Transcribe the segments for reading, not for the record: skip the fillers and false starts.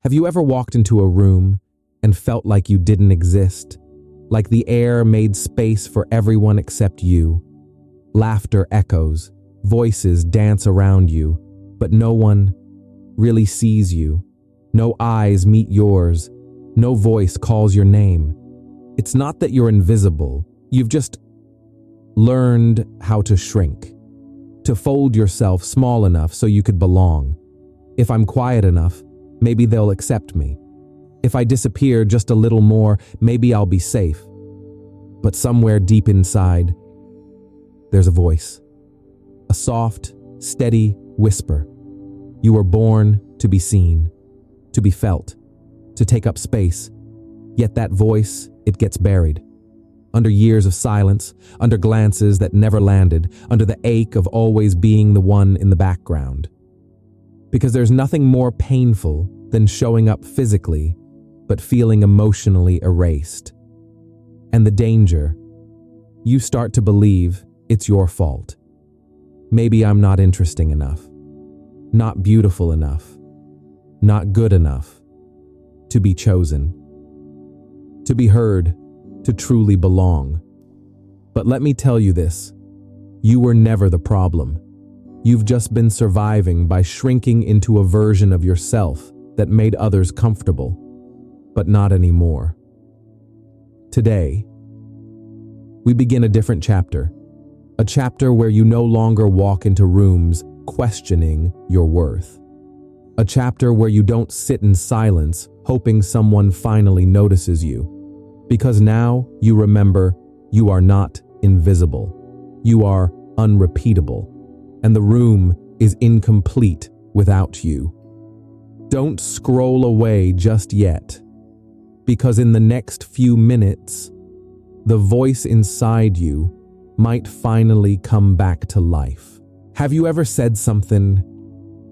Have you ever walked into a room and felt like you didn't exist? Like the air made space for everyone except you? Laughter echoes, voices dance around you, but no one really sees you. No eyes meet yours. No voice calls your name. It's not that you're invisible. You've just learned how to shrink, to fold yourself small enough so you could belong. If I'm quiet enough, maybe they'll accept me. If I disappear just a little more, maybe I'll be safe. But somewhere deep inside, there's a voice. A soft, steady whisper. You were born to be seen, to be felt, to take up space. Yet that voice, it gets buried. Under years of silence, under glances that never landed, under the ache of always being the one in the background. Because there's nothing more painful than showing up physically, but feeling emotionally erased. And the danger, you start to believe it's your fault. Maybe I'm not interesting enough, not beautiful enough, not good enough to be chosen, to be heard, to truly belong. But let me tell you this, you were never the problem. You've just been surviving by shrinking into a version of yourself that made others comfortable, but not anymore. Today, we begin a different chapter, a chapter where you no longer walk into rooms questioning your worth. A chapter where you don't sit in silence hoping someone finally notices you. Because now you remember you are not invisible. You are unrepeatable. And the room is incomplete without you. Don't scroll away just yet. Because in the next few minutes, the voice inside you might finally come back to life. Have you ever said something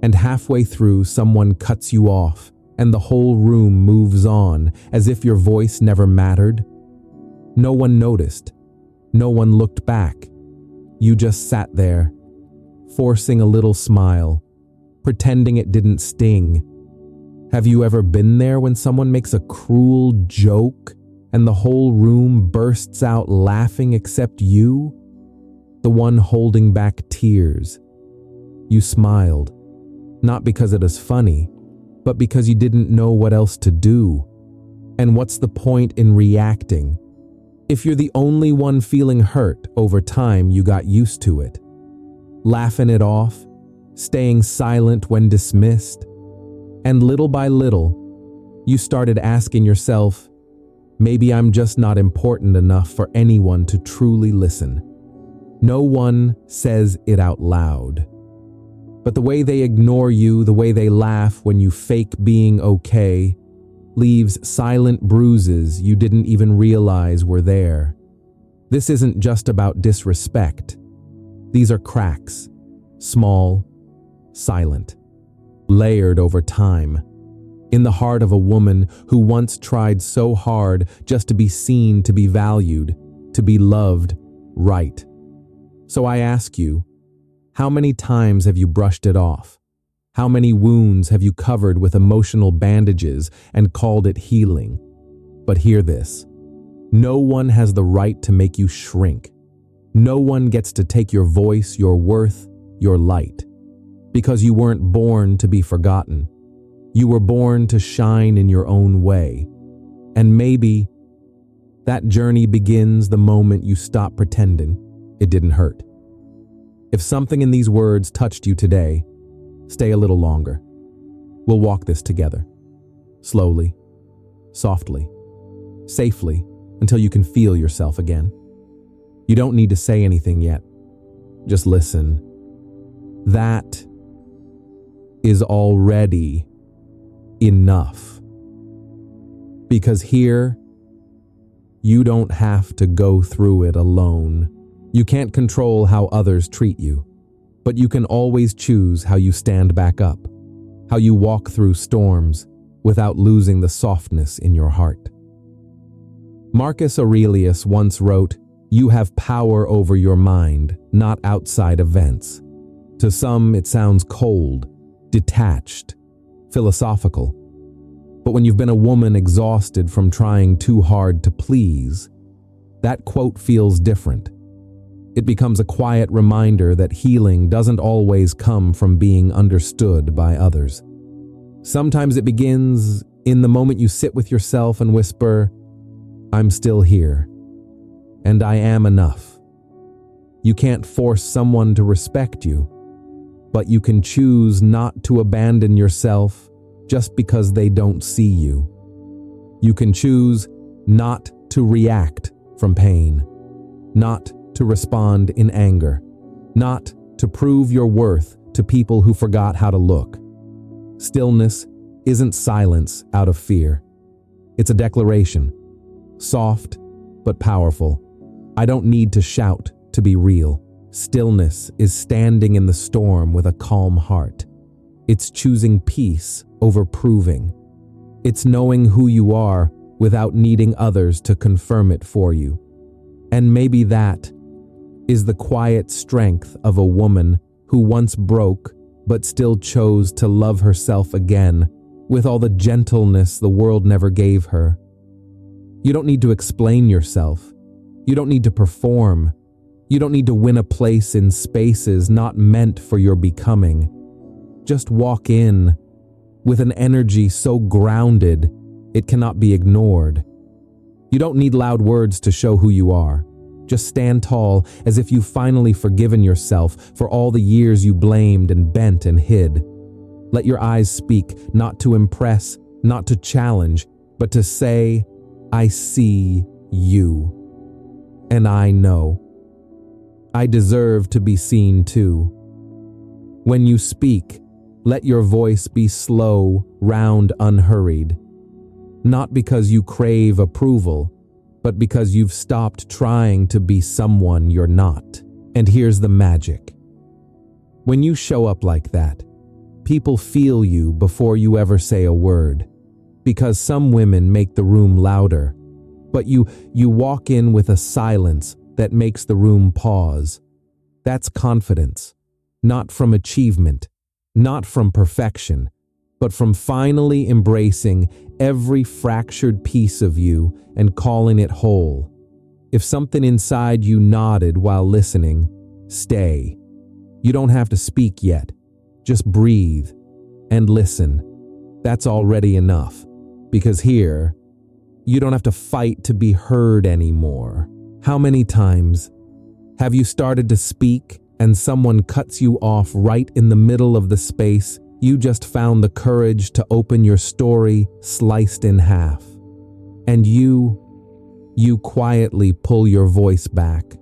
and halfway through someone cuts you off and the whole room moves on as if your voice never mattered? No one noticed. No one looked back. You just sat there, forcing a little smile, pretending it didn't sting. Have you ever been there when someone makes a cruel joke and the whole room bursts out laughing except you? The one holding back tears. You smiled, not because it is funny, but because you didn't know what else to do. And what's the point in reacting? If you're the only one feeling hurt, over time you got used to it. Laughing it off, staying silent when dismissed. And little by little, you started asking yourself, maybe I'm just not important enough for anyone to truly listen. No one says it out loud. But the way they ignore you, the way they laugh when you fake being okay, leaves silent bruises you didn't even realize were there. This isn't just about disrespect. These are cracks, small, silent, layered over time, in the heart of a woman who once tried so hard just to be seen, to be valued, to be loved right. So I ask you, how many times have you brushed it off? How many wounds have you covered with emotional bandages and called it healing? But hear this, no one has the right to make you shrink. No one gets to take your voice, your worth, your light. Because you weren't born to be forgotten. You were born to shine in your own way. And maybe that journey begins the moment you stop pretending it didn't hurt. If something in these words touched you today, stay a little longer. We'll walk this together. Slowly, softly, safely, until you can feel yourself again. You don't need to say anything yet. Just listen. That is already enough. Because here, you don't have to go through it alone. You can't control how others treat you, but you can always choose how you stand back up, how you walk through storms without losing the softness in your heart. Marcus Aurelius once wrote, "You have power over your mind, not outside events." To some, it sounds cold, detached, philosophical. But when you've been a woman exhausted from trying too hard to please, that quote feels different. It becomes a quiet reminder that healing doesn't always come from being understood by others. Sometimes it begins in the moment you sit with yourself and whisper, "I'm still here, and I am enough." You can't force someone to respect you, but you can choose not to abandon yourself just because they don't see you. You can choose not to react from pain, not to respond in anger, not to prove your worth to people who forgot how to look. Stillness isn't silence out of fear. It's a declaration, soft but powerful. I don't need to shout to be real. Stillness is standing in the storm with a calm heart. It's choosing peace over proving. It's knowing who you are without needing others to confirm it for you. And maybe that is the quiet strength of a woman who once broke but still chose to love herself again with all the gentleness the world never gave her. You don't need to explain yourself. You don't need to perform. You don't need to win a place in spaces not meant for your becoming. Just walk in with an energy so grounded it cannot be ignored. You don't need loud words to show who you are. Just stand tall as if you've finally forgiven yourself for all the years you blamed and bent and hid. Let your eyes speak, not to impress, not to challenge, but to say, "I see you. And I know. I deserve to be seen too." When you speak, let your voice be slow, round, unhurried. Not because you crave approval, but because you've stopped trying to be someone you're not. And here's the magic. When you show up like that, people feel you before you ever say a word. Because some women make the room louder, but you walk in with a silence that makes the room pause. That's confidence, not from achievement, not from perfection, but from finally embracing every fractured piece of you and calling it whole. If something inside you nodded while listening, stay. You don't have to speak yet. Just breathe and listen. That's already enough. Because here, you don't have to fight to be heard anymore. How many times have you started to speak and someone cuts you off right in the middle of the space you just found the courage to open your story sliced in half? And you quietly pull your voice back,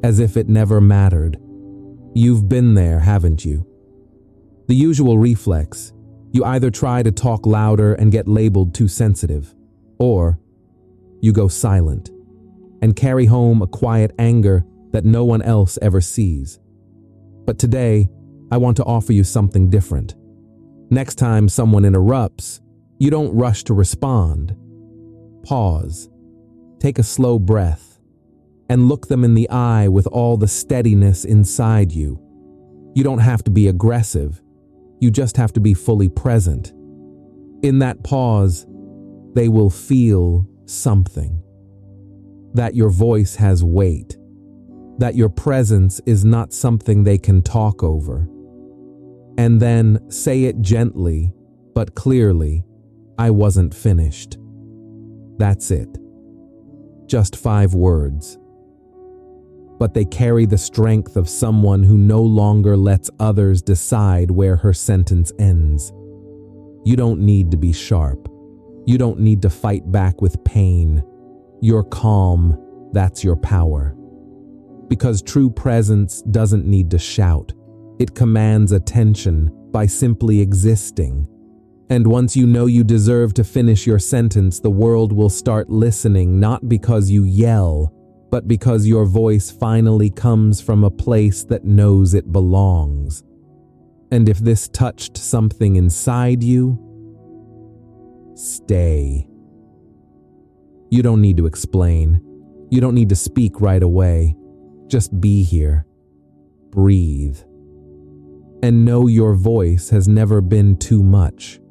as if it never mattered. You've been there, haven't you? The usual reflex, you either try to talk louder and get labeled too sensitive, or you go silent and carry home a quiet anger that no one else ever sees. But today, I want to offer you something different. Next time someone interrupts, you don't rush to respond. Pause, take a slow breath, and look them in the eye with all the steadiness inside you. You don't have to be aggressive. You just have to be fully present. In that pause, they will feel something. That your voice has weight. That your presence is not something they can talk over. And then say it gently, but clearly, "I wasn't finished." That's it. Just 5 words. But they carry the strength of someone who no longer lets others decide where her sentence ends. You don't need to be sharp. You don't need to fight back with pain. You're calm, that's your power. Because true presence doesn't need to shout. It commands attention by simply existing. And once you know you deserve to finish your sentence, the world will start listening, not because you yell, but because your voice finally comes from a place that knows it belongs. And if this touched something inside you, stay. You don't need to explain. You don't need to speak right away. Just be here. Breathe. And know your voice has never been too much.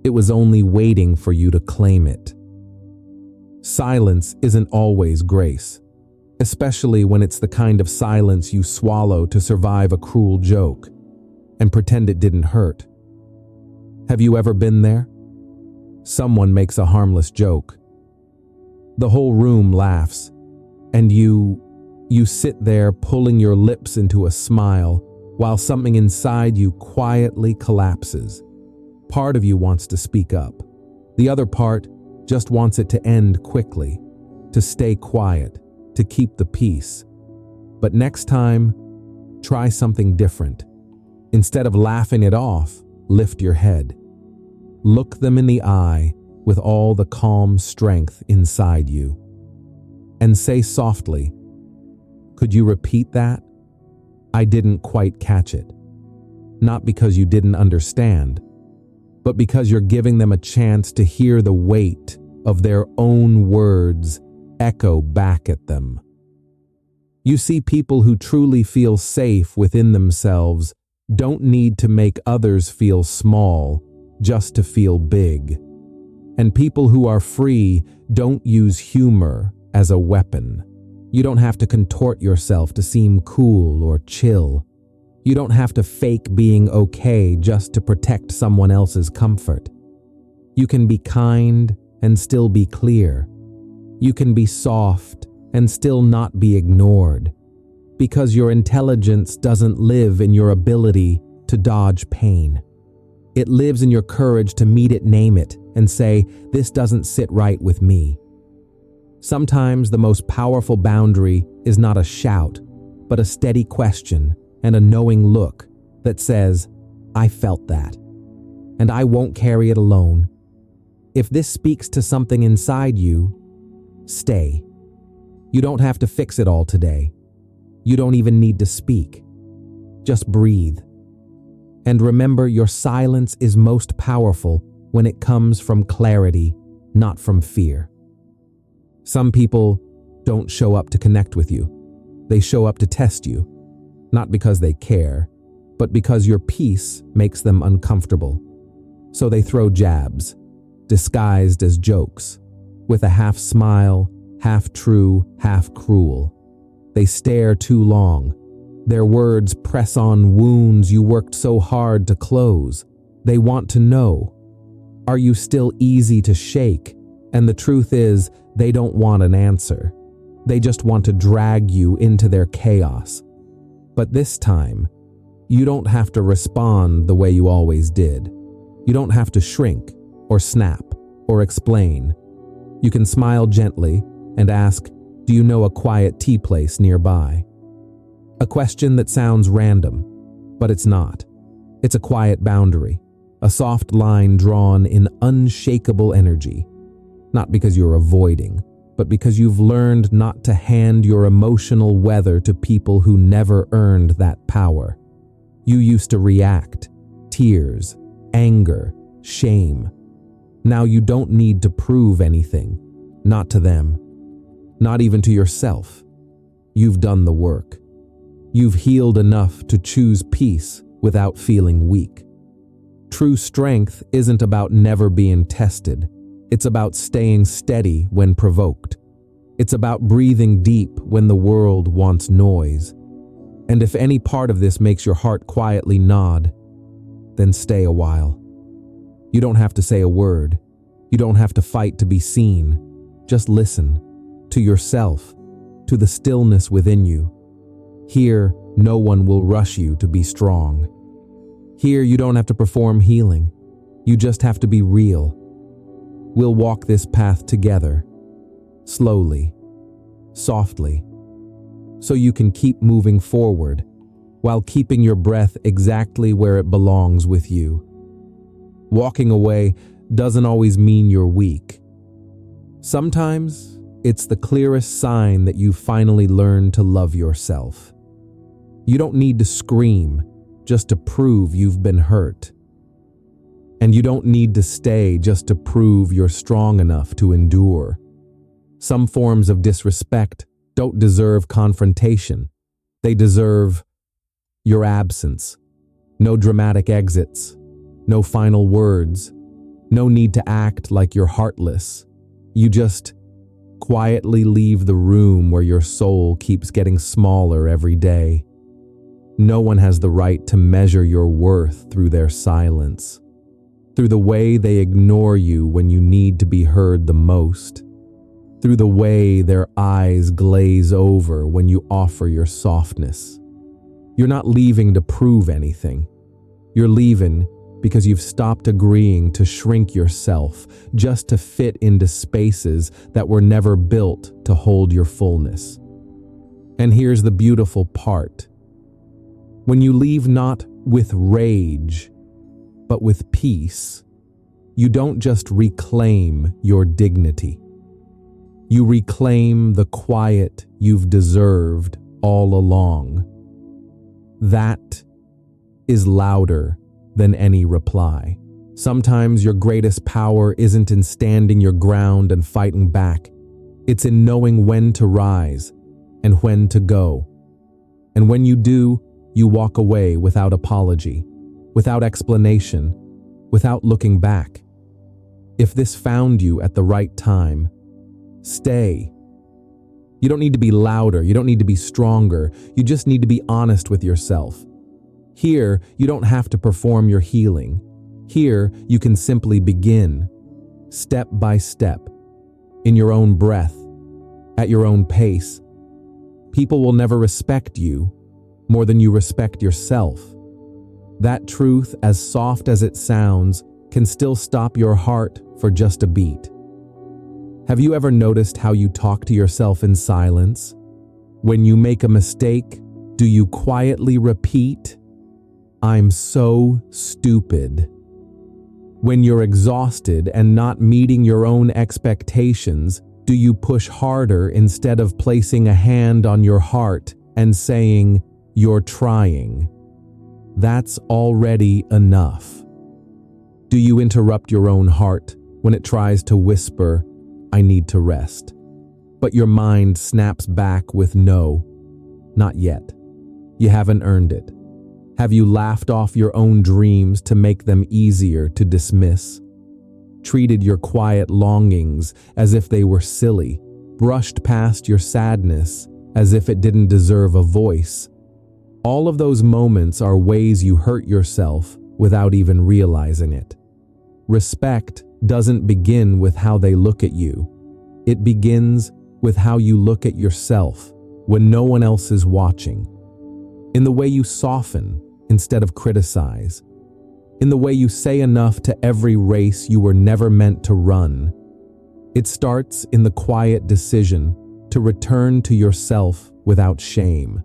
It was only waiting for you to claim it. Silence isn't always grace, especially when it's the kind of silence you swallow to survive a cruel joke and pretend it didn't hurt. Have you ever been there? Someone makes a harmless joke. The whole room laughs, and you sit there pulling your lips into a smile while something inside you quietly collapses. Part of you wants to speak up. The other part just wants it to end quickly, to stay quiet, to keep the peace. But next time, try something different. Instead of laughing it off, lift your head. Look them in the eye with all the calm strength inside you. And say softly, "Could you repeat that? I didn't quite catch it." Not because you didn't understand, but because you're giving them a chance to hear the weight of their own words echo back at them. You see, people who truly feel safe within themselves don't need to make others feel small just to feel big. And people who are free don't use humor as a weapon. You don't have to contort yourself to seem cool or chill. You don't have to fake being okay just to protect someone else's comfort. You can be kind and still be clear. You can be soft and still not be ignored. Because your intelligence doesn't live in your ability to dodge pain. It lives in your courage to meet it, name it, and say, "This doesn't sit right with me." Sometimes the most powerful boundary is not a shout, but a steady question and a knowing look that says, "I felt that, and I won't carry it alone." If this speaks to something inside you, stay. You don't have to fix it all today. You don't even need to speak. Just breathe. And remember, your silence is most powerful when it comes from clarity, not from fear. Some people don't show up to connect with you. They show up to test you, not because they care, but because your peace makes them uncomfortable. So they throw jabs, disguised as jokes, with a half smile, half true, half cruel. They stare too long. Their words press on wounds you worked so hard to close. They want to know, are you still easy to shake? And the truth is, they don't want an answer. They just want to drag you into their chaos. But this time, you don't have to respond the way you always did. You don't have to shrink, or snap, or explain. You can smile gently and ask, "Do you know a quiet tea place nearby?" A question that sounds random, but it's not. It's a quiet boundary, a soft line drawn in unshakable energy. Not because you're avoiding, but because you've learned not to hand your emotional weather to people who never earned that power. You used to react, tears, anger, shame. Now you don't need to prove anything, not to them, not even to yourself. You've done the work. You've healed enough to choose peace without feeling weak. True strength isn't about never being tested. It's about staying steady when provoked. It's about breathing deep when the world wants noise. And if any part of this makes your heart quietly nod, then stay a while. You don't have to say a word. You don't have to fight to be seen. Just listen to yourself, to the stillness within you. Here, no one will rush you to be strong. Here, you don't have to perform healing. You just have to be real. We'll walk this path together, slowly, softly, so you can keep moving forward while keeping your breath exactly where it belongs with you. Walking away doesn't always mean you're weak. Sometimes it's the clearest sign that you finally learned to love yourself. You don't need to scream just to prove you've been hurt. And you don't need to stay just to prove you're strong enough to endure. Some forms of disrespect don't deserve confrontation. They deserve your absence. No dramatic exits. No final words. No need to act like you're heartless. You just quietly leave the room where your soul keeps getting smaller every day. No one has the right to measure your worth through their silence, through the way they ignore you when you need to be heard the most, through the way their eyes glaze over when you offer your softness. You're not leaving to prove anything. You're leaving because you've stopped agreeing to shrink yourself just to fit into spaces that were never built to hold your fullness. And here's the beautiful part. When you leave not with rage, but with peace, you don't just reclaim your dignity. You reclaim the quiet you've deserved all along. That is louder than any reply. Sometimes your greatest power isn't in standing your ground and fighting back. It's in knowing when to rise and when to go. And when you do, you walk away without apology, without explanation, without looking back. If this found you at the right time, stay. You don't need to be louder. You don't need to be stronger. You just need to be honest with yourself. Here, you don't have to perform your healing. Here, you can simply begin, step by step, in your own breath, at your own pace. People will never respect you more than you respect yourself. That truth, as soft as it sounds, can still stop your heart for just a beat. Have you ever noticed how you talk to yourself in silence? When you make a mistake, do you quietly repeat, "I'm so stupid"? When you're exhausted and not meeting your own expectations, do you push harder instead of placing a hand on your heart and saying, "You're trying"? That's already enough. Do you interrupt your own heart when it tries to whisper, "I need to rest"? But your mind snaps back with no, not yet. You haven't earned it. Have you laughed off your own dreams to make them easier to dismiss? Treated your quiet longings as if they were silly, brushed past your sadness as if it didn't deserve a voice? All of those moments are ways you hurt yourself without even realizing it. Respect doesn't begin with how they look at you. It begins with how you look at yourself when no one else is watching. In the way you soften instead of criticize. In the way you say enough to every race you were never meant to run. It starts in the quiet decision to return to yourself without shame.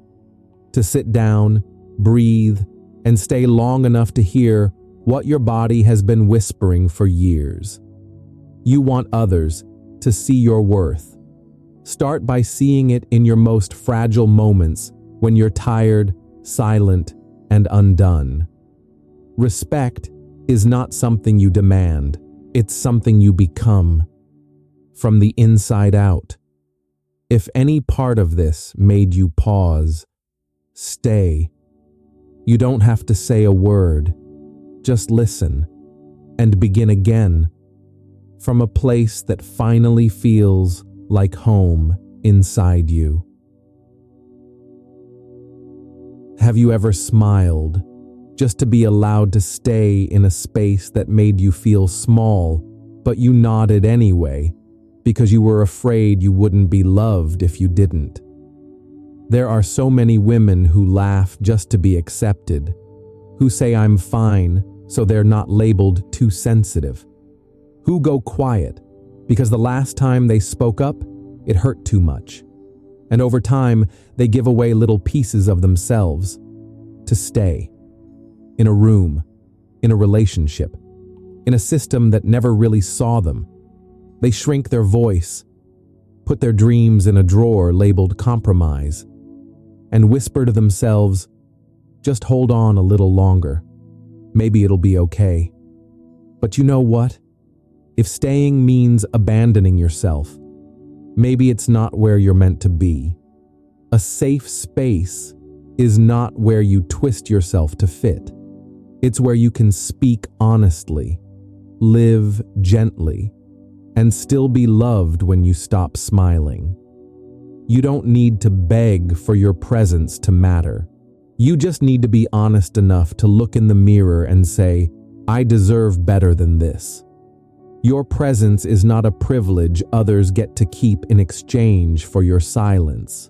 To sit down, breathe, and stay long enough to hear what your body has been whispering for years. You want others to see your worth. Start by seeing it in your most fragile moments when you're tired, silent, and undone. Respect is not something you demand. It's something you become. From the inside out. If any part of this made you pause, stay. You don't have to say a word. Just listen and begin again from a place that finally feels like home inside you. Have you ever smiled just to be allowed to stay in a space that made you feel small, but you nodded anyway because you were afraid you wouldn't be loved if you didn't? There are so many women who laugh just to be accepted, who say I'm fine so they're not labeled too sensitive, who go quiet because the last time they spoke up, it hurt too much. And over time, they give away little pieces of themselves to stay. In a room, in a relationship, in a system that never really saw them. They shrink their voice, put their dreams in a drawer labeled compromise, and whisper to themselves, just hold on a little longer. Maybe it'll be okay. But you know what? If staying means abandoning yourself, maybe it's not where you're meant to be. A safe space is not where you twist yourself to fit. It's where you can speak honestly, live gently, and still be loved when you stop smiling. You don't need to beg for your presence to matter. You just need to be honest enough to look in the mirror and say, I deserve better than this. Your presence is not a privilege others get to keep in exchange for your silence.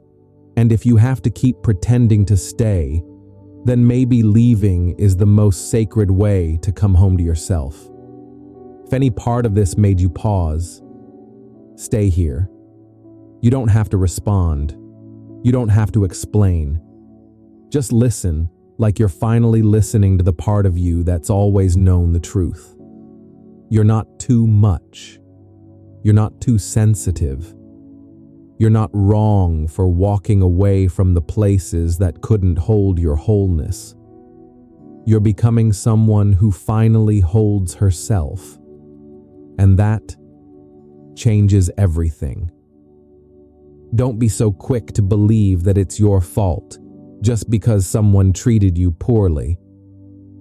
And if you have to keep pretending to stay, then maybe leaving is the most sacred way to come home to yourself. If any part of this made you pause, stay here. You don't have to respond. You don't have to explain. Just listen, like you're finally listening to the part of you that's always known the truth. You're not too much. You're not too sensitive. You're not wrong for walking away from the places that couldn't hold your wholeness. You're becoming someone who finally holds herself. And that changes everything. Don't be so quick to believe that it's your fault just because someone treated you poorly.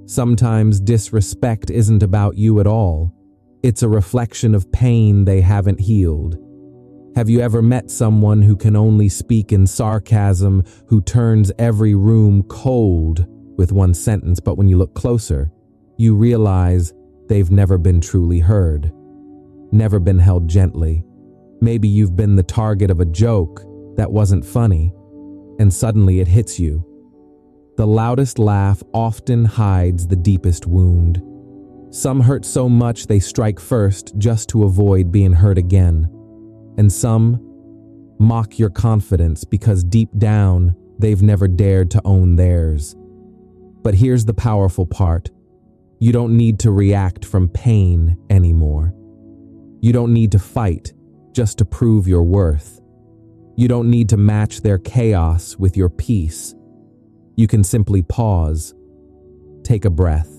Sometimes disrespect isn't about you at all. It's a reflection of pain they haven't healed. Have you ever met someone who can only speak in sarcasm, who turns every room cold with one sentence, but when you look closer, you realize they've never been truly heard, never been held gently? Maybe you've been the target of a joke that wasn't funny, and suddenly it hits you. The loudest laugh often hides the deepest wound. Some hurt so much they strike first just to avoid being hurt again. And some mock your confidence because deep down they've never dared to own theirs. But here's the powerful part. You don't need to react from pain anymore. You don't need to fight just to prove your worth. You don't need to match their chaos with your peace. You can simply pause, take a breath,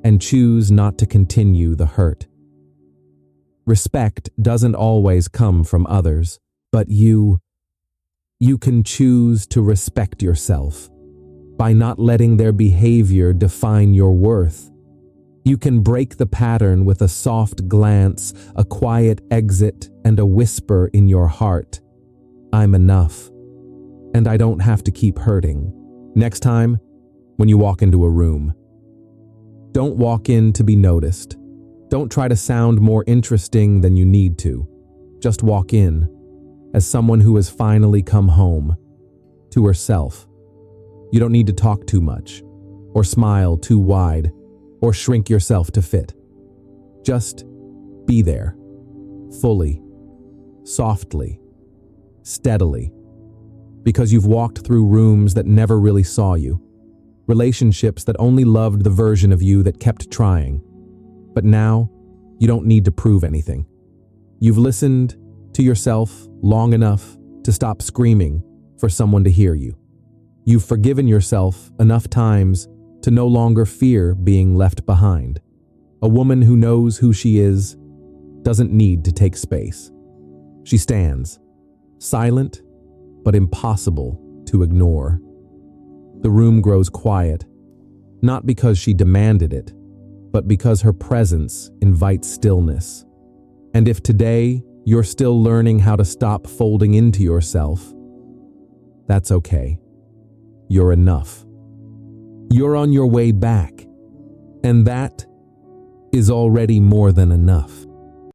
and choose not to continue the hurt. Respect doesn't always come from others, but you can choose to respect yourself by not letting their behavior define your worth. You can break the pattern with a soft glance, a quiet exit, and a whisper in your heart. I'm enough, and I don't have to keep hurting. Next time, when you walk into a room, don't walk in to be noticed. Don't try to sound more interesting than you need to. Just walk in as someone who has finally come home to herself. You don't need to talk too much, or smile too wide, or shrink yourself to fit. Just be there, fully, softly, steadily, because you've walked through rooms that never really saw you, relationships that only loved the version of you that kept trying. But now, you don't need to prove anything. You've listened to yourself long enough to stop screaming for someone to hear you. You've forgiven yourself enough times to no longer fear being left behind. A woman who knows who she is doesn't need to take space. She stands, silent but impossible to ignore. The room grows quiet, not because she demanded it, but because her presence invites stillness. And if today you're still learning how to stop folding into yourself, that's okay. You're enough. You're on your way back, and that is already more than enough.